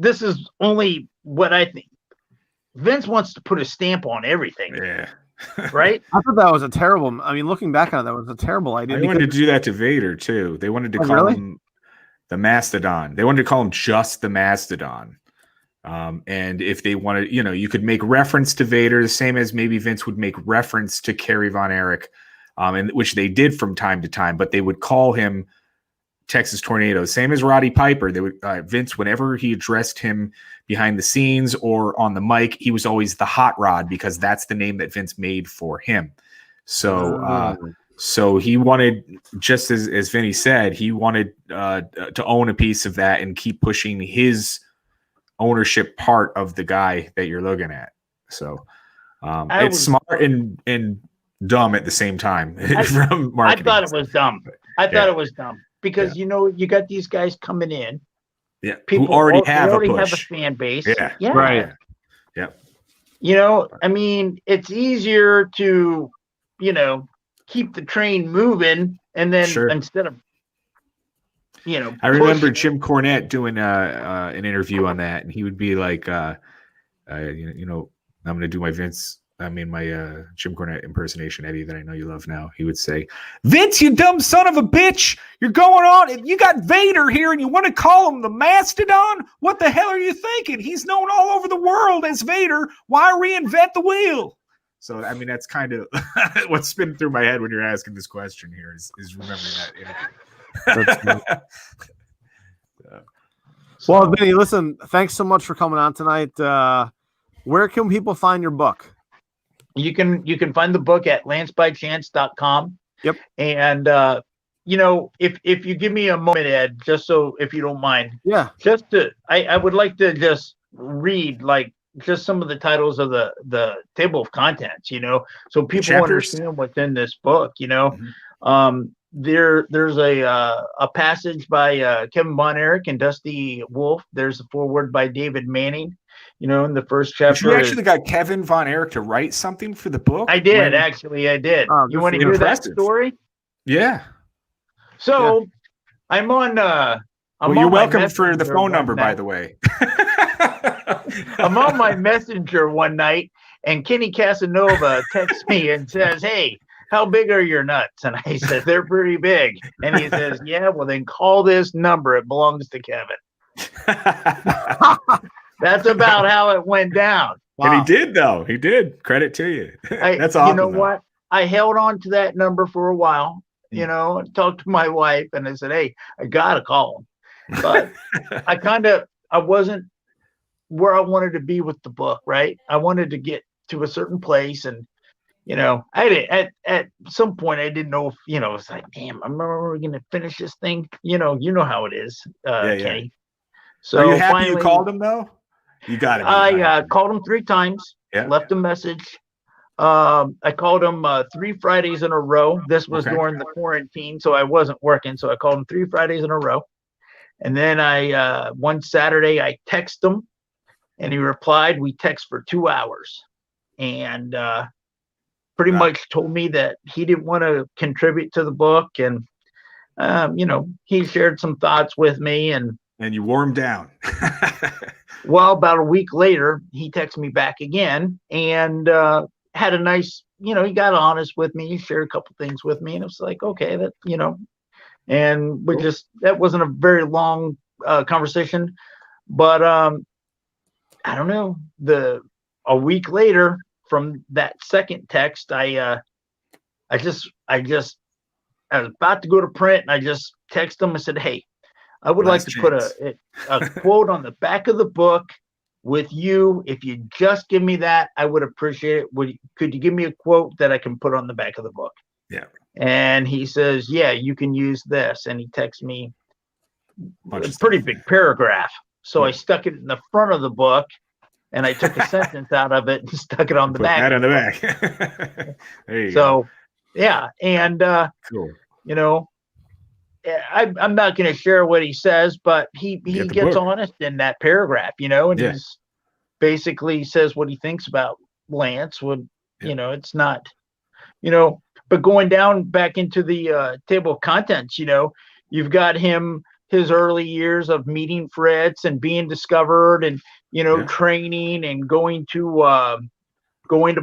only what I think. Vince wants to put a stamp on everything. Yeah. Right? I thought that was a terrible. I mean, looking back on it, that was a terrible idea. They wanted to do that to Vader too. They wanted to call him the Mastodon. They wanted to call him just the Mastodon. And if they wanted, you could make reference to Vader the same as maybe Vince would make reference to Kerry Von Erich, and which they did from time to time. But they would call him Texas Tornado, same as Roddy Piper. They would Vince, whenever he addressed him behind the scenes or on the mic, he was always the Hot Rod because that's the name that Vince made for him. So, so he wanted, just as Vinny said, he wanted to own a piece of that and keep pushing his ownership part of the guy that you're looking at. So, it's smart and dumb at the same time from marketing. I thought it was dumb. It was dumb. Because you got these guys coming in, people who already have a fan base. Yeah, right. Yeah, I mean, it's easier to, keep the train moving, and then instead of, I remember Jim Cornette doing an interview on that, and he would be like, I'm going to do my Jim Cornette impersonation, Eddie, that I know you love now. He would say, "Vince, you dumb son of a bitch, you're going on. You got Vader here, and you want to call him the Mastodon? What the hell are you thinking? He's known all over the world as Vader. Why reinvent the wheel?" So, I mean, that's kind of what's spinning through my head when you're asking this question here is remembering that interview. Well, Vinny, listen, thanks so much for coming on tonight. Where can people find your book? You can find the book at lancebychance.com. Yep. And if you give me a moment, Ed, just so if you don't mind. Yeah. I would like to just read just some of the titles of the table of contents, so people understand what's in this book, there's a passage by Kevin Von Erich and Dusty Wolf. There's a foreword by David Manning. In the first But chapter. you actually got Kevin Von Erich to write something for the book? I did, actually. I did. Oh, You want to hear that story? Yeah. So I'm on. You're welcome for the phone number, by the way. I'm on my messenger one night, and Kenny Casanova texts me and says, "Hey, how big are your nuts?" And I said, "They're pretty big." And he says, "Yeah, well then call this number. It belongs to Kevin." That's about how it went down. Wow. And he did, though. He did. Credit to you. That's awesome. You know what? I held on to that number for a while, talked to my wife, and I said, "Hey, I got to call him." But I wasn't where I wanted to be with the book, right? I wanted to get to a certain place. And, at some point I didn't know if, it's like, damn, I'm never going to finish this thing. You know how it is, Kenny. So are you happy finally, you called him, though? You got it. I called him 3 times, left a message. I called him 3 Fridays in a row. This was during the quarantine, so I wasn't working. So I called him 3 Fridays in a row. And then one Saturday I texted him, and he replied. We text for 2 hours, and pretty much told me that he didn't want to contribute to the book. And, he shared some thoughts with me, and you wore him down. Well, about a week later, he texted me back again and had a nice, he got honest with me. He shared a couple things with me, and it was like, okay, that, and we that wasn't a very long conversation, but I don't know, a week later from that second text, I was about to go to print, and I just texted him and said, "Hey, I would like to put a quote on the back of the book with you. If you just give me that, I would appreciate it. Could you give me a quote that I can put on the back of the book?" Yeah. And he says, "Yeah, you can use this." And he texts me a pretty big paragraph. So I stuck it in the front of the book, and I took a sentence out of it and stuck it on the back. That on the back. There you go. Yeah. And, cool. I'm not going to share what he says, but he gets honest in that paragraph, and he's basically says what he thinks about Lance. It's not, but going down back into the table of contents, you've got his early years of meeting Fritz and being discovered, and training and going to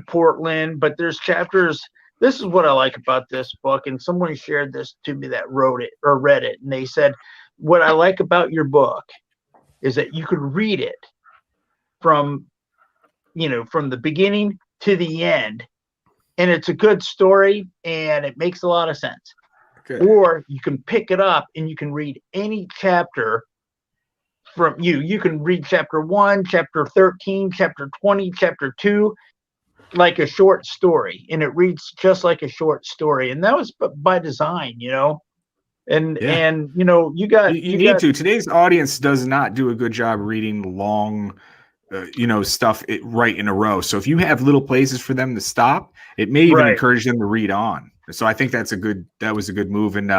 Portland. But there's chapters. This is what I like about this book, and someone shared this to me that wrote it or read it, and they said, "What I like about your book is that you could read it from the beginning to the end, and it's a good story, and it makes a lot of sense." Okay. Or you can pick it up and you can read any chapter from you can read chapter 1, chapter 13, chapter 20, chapter 2, like a short story, and it reads just like a short story. And that was by design, and you need to. Today's audience does not do a good job reading long stuff right in a row. So if you have little places for them to stop, it may even encourage them to read on. So I think that was a good move. And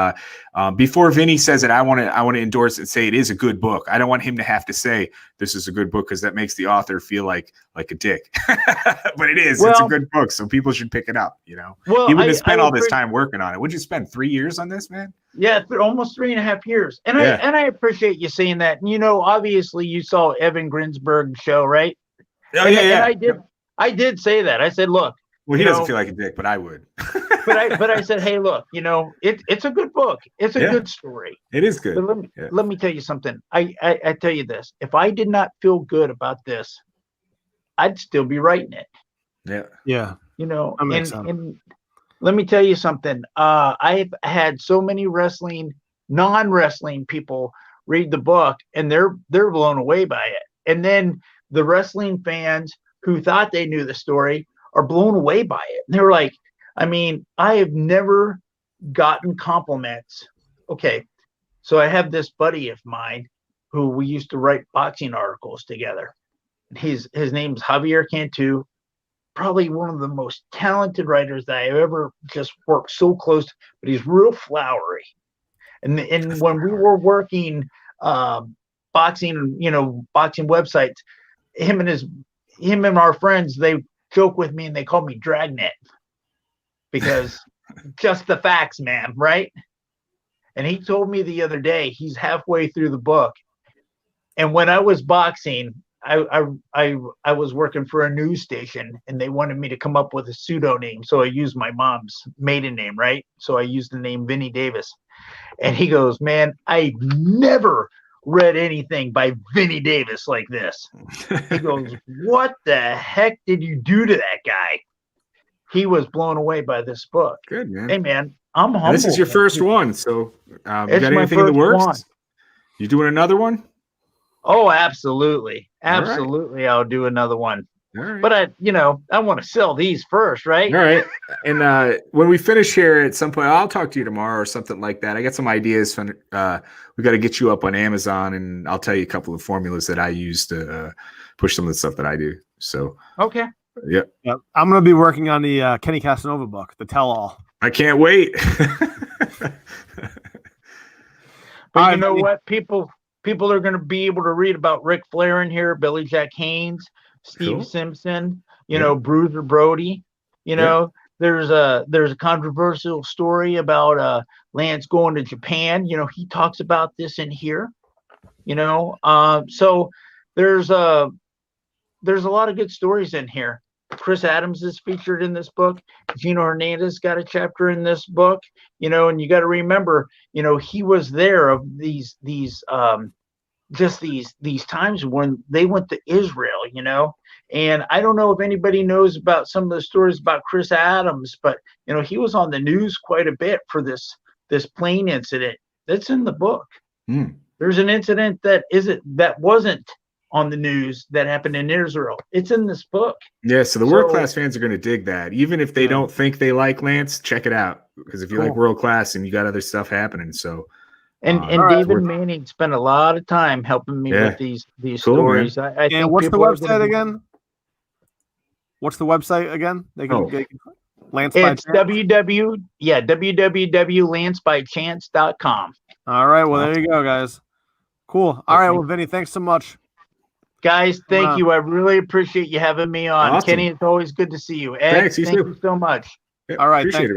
before Vinny says it, I want to endorse it and say it is a good book. I don't want him to have to say this is a good book, because that makes the author feel like a dick. But it is. It's a good book, so people should pick it up. Well, he wouldn't have spent all this time working on it. Would you spend 3 years on this, man? Yeah, almost 3.5 years. And I appreciate you saying that. And, obviously you saw Evan Grinsberg's show, right? Oh, yeah. And I did say that. I said, look. Well, he doesn't feel like a dick, but I would. but I said, hey, look, it's a good book. It's a good story. It is good. But let me tell you something. I tell you this. If I did not feel good about this, I'd still be writing it. Yeah. Yeah. And let me tell you something. I've had so many non-wrestling people read the book, and they're blown away by it. And then the wrestling fans who thought they knew the story are blown away by it. And they were like, I have never gotten compliments. Okay. So I have this buddy of mine who we used to write boxing articles together. His name's Javier Cantu. probably one of the most talented writers that I've ever just worked so close to, but he's real flowery. And when we were working boxing, boxing websites, him and our friends, they joke with me and they call me Dragnet because just the facts, man, right? And he told me the other day he's halfway through the book. And when I was boxing, I was working for a news station and they wanted me to come up with a pseudonym. So I used my mom's maiden name, right? So I used the name Vinny Davis. And he goes, man, I never read anything by Vinny Davis like this. He goes, what the heck did you do to that guy? He was blown away by this book. Good, man. Hey, man, I'm humble. And this is your first one. So you got anything in the works? One. You doing another one? Oh, absolutely. Absolutely. Right. I'll do another one. All right. But I want to sell these first, right? All right. And when we finish here at some point, I'll talk to you tomorrow or something like that. I got some ideas. We got to get you up on Amazon, and I'll tell you a couple of formulas that I use to push some of the stuff that I do. So okay. Yeah. I'm going to be working on the Kenny Casanova book, The Tell All. I can't wait. But you know what? People are going to be able to read about Ric Flair in here, Billy Jack Haynes, Steve Simpson, Bruiser Brody. There's a controversial story about Lance going to Japan. He talks about this in here. So there's a lot of good stories in here. Chris Adams is featured in this book. Gino Hernandez got a chapter in this book. And you got to remember, he was there of these times when they went to Israel, and I don't know if anybody knows about some of the stories about Chris Adams, but he was on the news quite a bit for this plane incident that's in the book. There's an incident that wasn't on the news that happened in Israel. It's in this book. Yeah, so the world class fans are going to dig that. Even if they don't think they like Lance, check it out. Because if you like world class and you got other stuff happening, so and David Manning spent a lot of time helping me with these stories. I think what's the website again? What's the website again? They can get Lance by Chance. www.lancebychance.com. All right, well there you go, guys. Cool. All right, well, Vinny, thanks so much. Guys, thank you. I really appreciate you having me on. Awesome. Kenny, it's always good to see you. Ed, thank you so much. Yeah, all right, appreciate it.